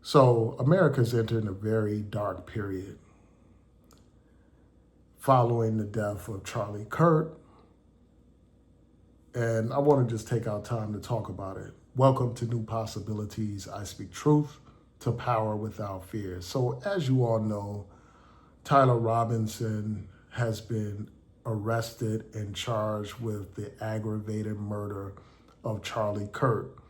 So America's entering a very dark period following the death of Charlie Kirk. And I want to just take our time to talk about it. Welcome to New Possibilities. I speak truth to power without fear. So as you all know, Tyler Robinson has been arrested and charged with the aggravated murder of Charlie Kirk.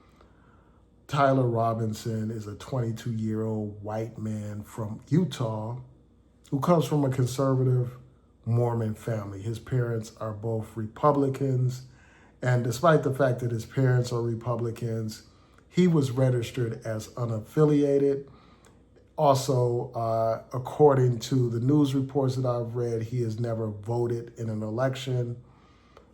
Tyler Robinson is a 22-year-old white man from Utah who comes from a conservative Mormon family. His parents are both Republicans, and despite the fact that his parents are Republicans, he was registered as unaffiliated. Also, according to the news reports that I've read, he has never voted in an election.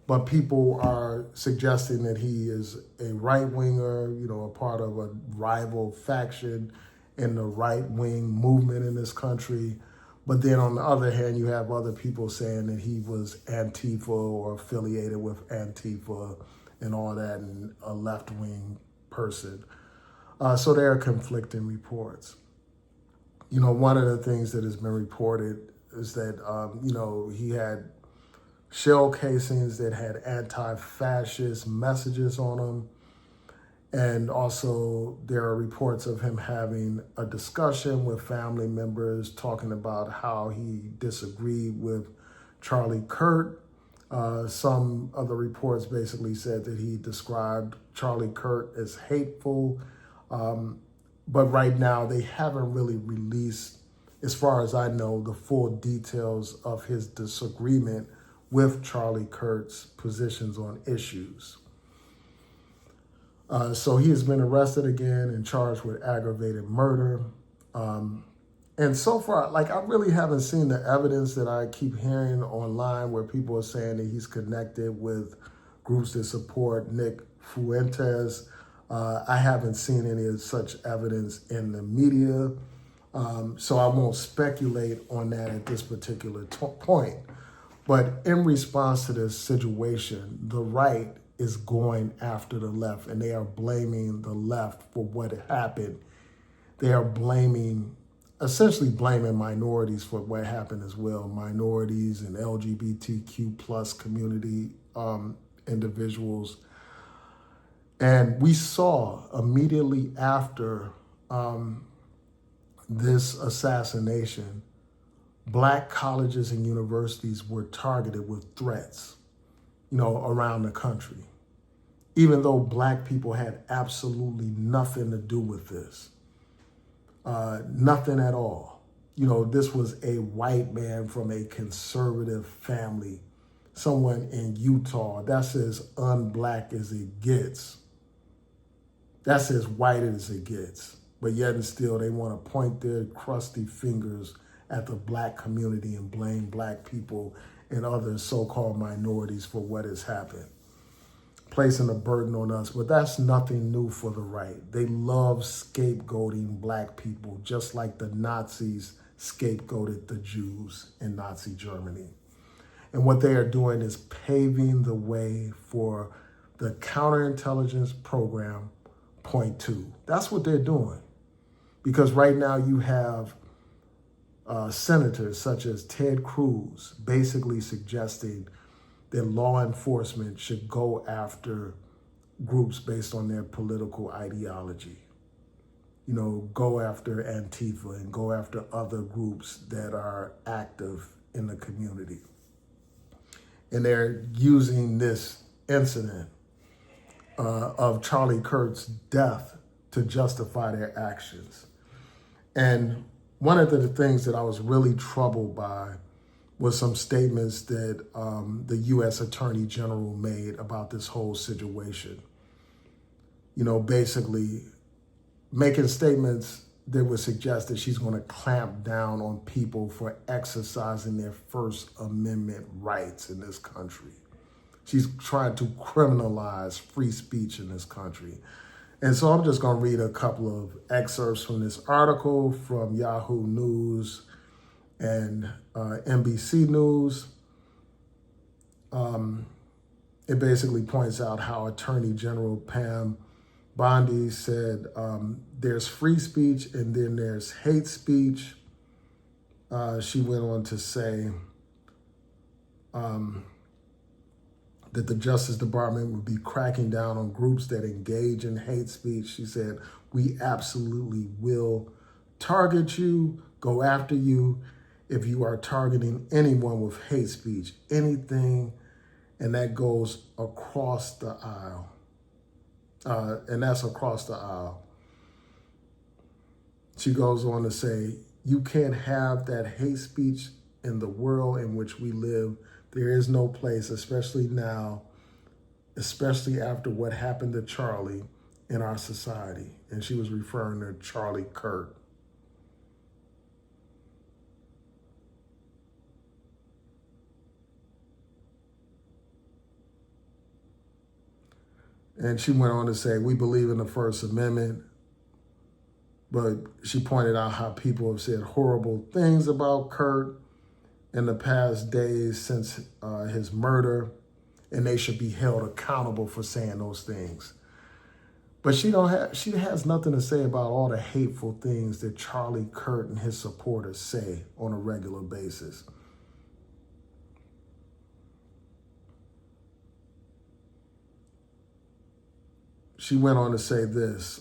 But people are suggesting that he is a right-winger, a part of a rival faction in the right-wing movement in this country. But then on the other hand, you have other people saying that he was Antifa or affiliated with Antifa and all that, and a left-wing person. So there are conflicting reports. One of the things that has been reported is that, he had shell casings that had anti-fascist messages on them. And also there are reports of him having a discussion with family members talking about how he disagreed with Charlie Kirk. Some of the reports basically said that he described Charlie Kirk as hateful. But right now they haven't really released, as far as I know, the full details of his disagreement with Charlie Kirk's positions on issues. So he has been arrested again and charged with aggravated murder. And so far, I really haven't seen the evidence that I keep hearing online where people are saying that he's connected with groups that support Nick Fuentes. I haven't seen any of such evidence in the media. So I won't speculate on that at this particular point. But in response to this situation, the right is going after the left, and they are blaming the left for what happened. They are essentially blaming minorities for what happened as well. Minorities and LGBTQ plus community individuals. And we saw immediately after this assassination, Black colleges and universities were targeted with threats, around the country, even though Black people had absolutely nothing to do with this, nothing at all. This was a white man from a conservative family, someone in Utah. That's as un-Black as it gets. That's as white as it gets. But yet and still, they want to point their crusty fingers at the Black community and blame Black people and other so-called minorities for what has happened, placing a burden on us. But that's nothing new for the right. They love scapegoating Black people, just like the Nazis scapegoated the Jews in Nazi Germany. And what they are doing is paving the way for the counterintelligence program point 2. That's what they're doing. Because right now you have senators such as Ted Cruz basically suggesting that law enforcement should go after groups based on their political ideology. Go after Antifa and go after other groups that are active in the community. And they're using this incident of Charlie Kirk's death to justify their actions. And one of the things that I was really troubled by was some statements that the U.S. Attorney General made about this whole situation. Basically making statements that would suggest that she's going to clamp down on people for exercising their First Amendment rights in this country. She's trying to criminalize free speech in this country. And so I'm just going to read a couple of excerpts from this article from Yahoo News and NBC News. It basically points out how Attorney General Pam Bondi said there's free speech and then there's hate speech. She went on to say that the Justice Department would be cracking down on groups that engage in hate speech. She said, we absolutely will target you, go after you if you are targeting anyone with hate speech, anything, and that goes across the aisle. And that's across the aisle. She goes on to say, you can't have that hate speech in the world in which we live. There is no place, especially now, especially after what happened to Charlie in our society. And she was referring to Charlie Kirk. And she went on to say, we believe in the First Amendment. But she pointed out how people have said horrible things about Kurt in the past days since his murder, and they should be held accountable for saying those things. But she has nothing to say about all the hateful things that Charlie Kirk and his supporters say on a regular basis. She went on to say this,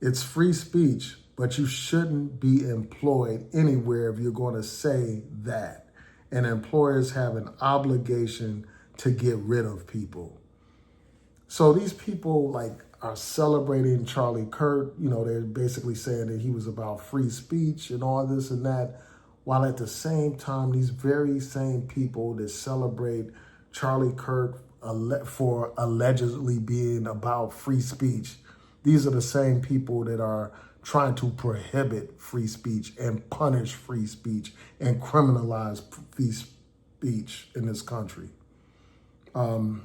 it's free speech, but you shouldn't be employed anywhere if you're going to say that. And employers have an obligation to get rid of people. So these people are celebrating Charlie Kirk. They're basically saying that he was about free speech and all this and that, while at the same time, these very same people that celebrate Charlie Kirk for allegedly being about free speech, these are the same people that are trying to prohibit free speech and punish free speech and criminalize free speech in this country. And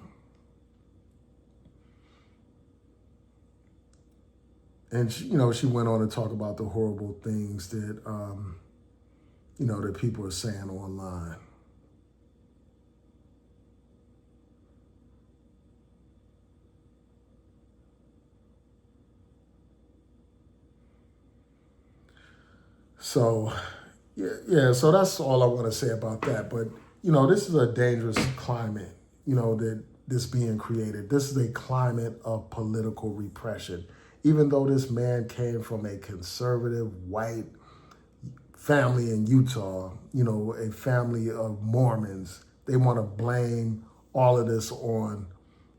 she went on to talk about the horrible things that, that people are saying online. So, so that's all I want to say about that. But, this is a dangerous climate, that this being created. This is a climate of political repression. Even though this man came from a conservative white family in Utah, a family of Mormons, they want to blame all of this on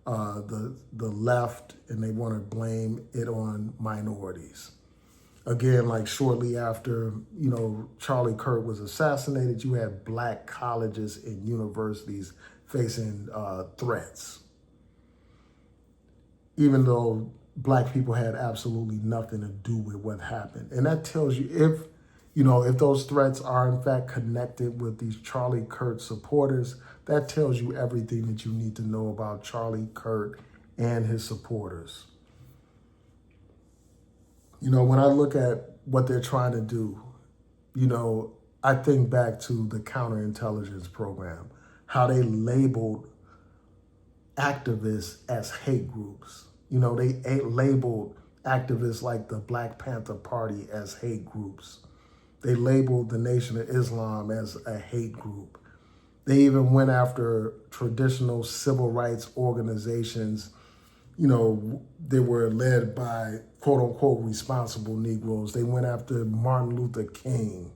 the left, and they want to blame it on minorities. Again, shortly after, Charlie Kirk was assassinated, you had black colleges and universities facing threats, even though black people had absolutely nothing to do with what happened. And that tells you if those threats are in fact connected with these Charlie Kirk supporters, that tells you everything that you need to know about Charlie Kirk and his supporters. When I look at what they're trying to do, I think back to the counterintelligence program, how they labeled activists as hate groups. They labeled activists like the Black Panther Party as hate groups. They labeled the Nation of Islam as a hate group. They even went after traditional civil rights organizations. They were led by quote unquote responsible Negroes. They went after Martin Luther King.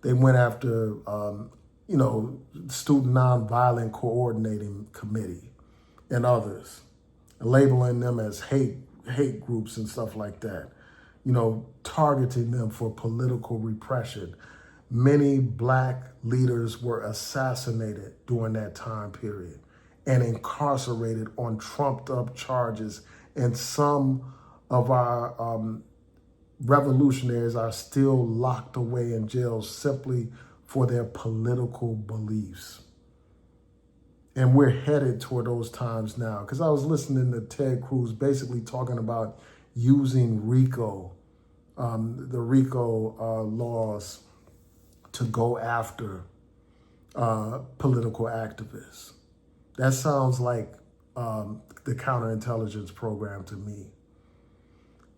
They went after, Student Nonviolent Coordinating Committee and others, labeling them as hate groups and stuff like that, targeting them for political repression. Many black leaders were assassinated during that time period and incarcerated on trumped up charges. And some of our revolutionaries are still locked away in jail simply for their political beliefs. And we're headed toward those times now. Because I was listening to Ted Cruz basically talking about using RICO, the RICO laws, to go after political activists. That sounds like the counterintelligence program to me.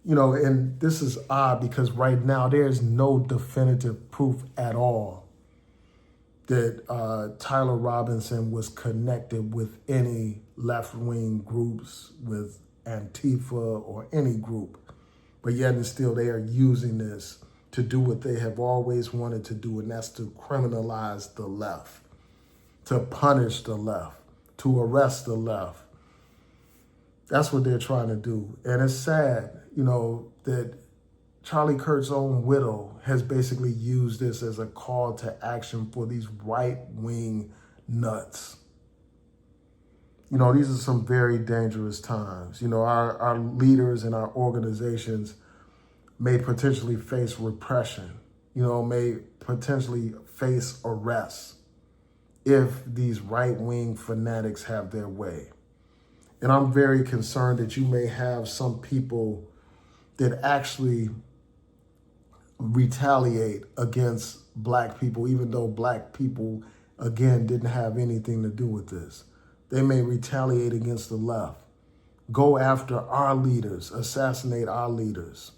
And this is odd because right now there's no definitive proof at all that Tyler Robinson was connected with any left-wing groups, with Antifa or any group. But yet and still they are using this to do what they have always wanted to do, and that's to criminalize the left, to punish the left, to arrest the left. That's what they're trying to do. And it's sad, that Charlie Kirk's own widow has basically used this as a call to action for these right-wing nuts. These are some very dangerous times. Our leaders and our organizations may potentially face repression, may potentially face arrests if these right-wing fanatics have their way. And I'm very concerned that you may have some people that actually retaliate against black people, even though black people, again, didn't have anything to do with this. They may retaliate against the left, go after our leaders, assassinate our leaders.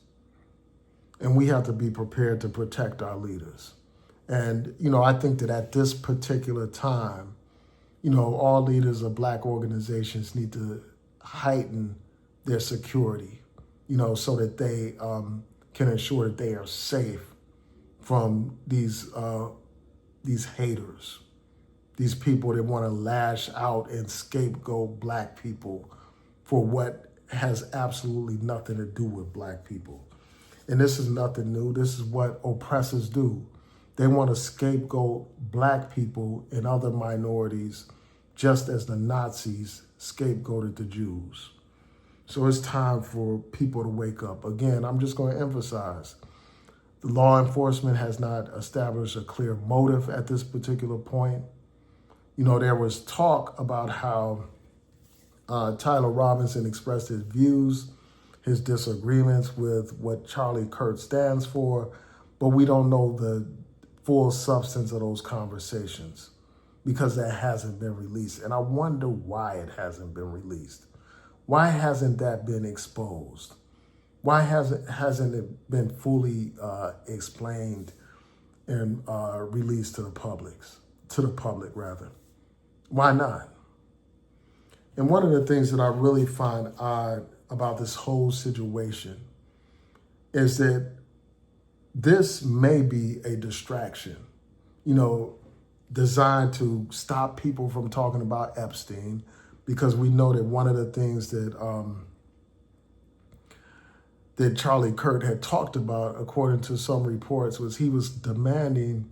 And we have to be prepared to protect our leaders. And, I think that at this particular time, all leaders of black organizations need to heighten their security, so that they can ensure that they are safe from these haters, these people that want to lash out and scapegoat black people for what has absolutely nothing to do with black people. And this is nothing new. This is what oppressors do. They want to scapegoat black people and other minorities, just as the Nazis scapegoated the Jews. So it's time for people to wake up. Again, I'm just going to emphasize, the law enforcement has not established a clear motive at this particular point. There was talk about how Tyler Robinson expressed his views, his disagreements with what Charlie Kirk stands for, but we don't know the full substance of those conversations because that hasn't been released. And I wonder why it hasn't been released. Why hasn't that been exposed? Why hasn't it been fully explained and released to the public rather? Why not? And one of the things that I really find odd about this whole situation is that this may be a distraction, designed to stop people from talking about Epstein, because we know that one of the things that that Charlie Kirk had talked about, according to some reports, was he was demanding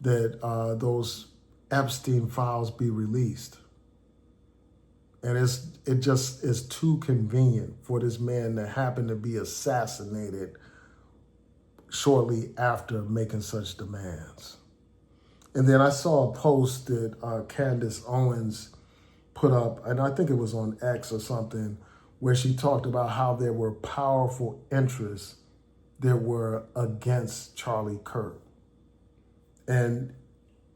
that those Epstein files be released. And it just is too convenient for this man to happen to be assassinated shortly after making such demands. And then I saw a post that Candace Owens put up, and I think it was on X or something, where she talked about how there were powerful interests that were against Charlie Kirk. And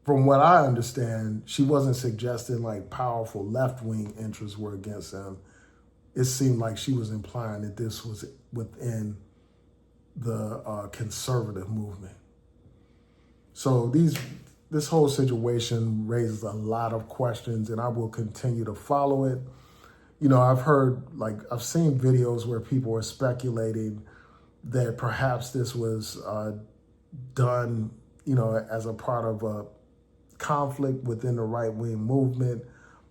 from what I understand, she wasn't suggesting like powerful left-wing interests were against him. It seemed like she was implying that this was within the conservative movement. So this whole situation raises a lot of questions, and I will continue to follow it. I've seen videos where people are speculating that perhaps this was done, as a part of a conflict within the right-wing movement.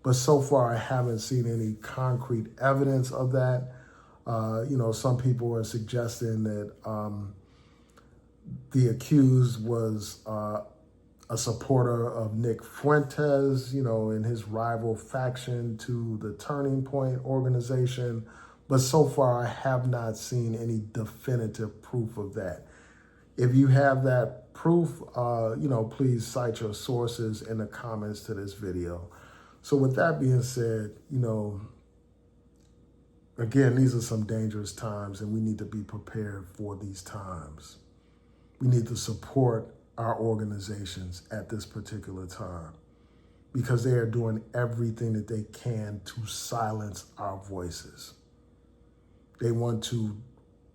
But so far, I haven't seen any concrete evidence of that. Some people are suggesting that the accused was a supporter of Nick Fuentes, and his rival faction to the Turning Point organization. But so far, I have not seen any definitive proof of that. If you have that proof, please cite your sources in the comments to this video. So with that being said, again, these are some dangerous times, and we need to be prepared for these times. We need to support our organizations at this particular time. because they are doing everything that they can to silence our voices. They want to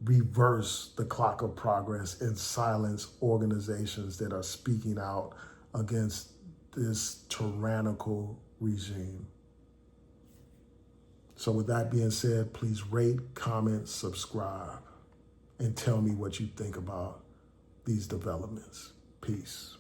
reverse the clock of progress and silence organizations that are speaking out against this tyrannical regime. So with that being said, please rate, comment, subscribe, and tell me what you think about these developments. Peace.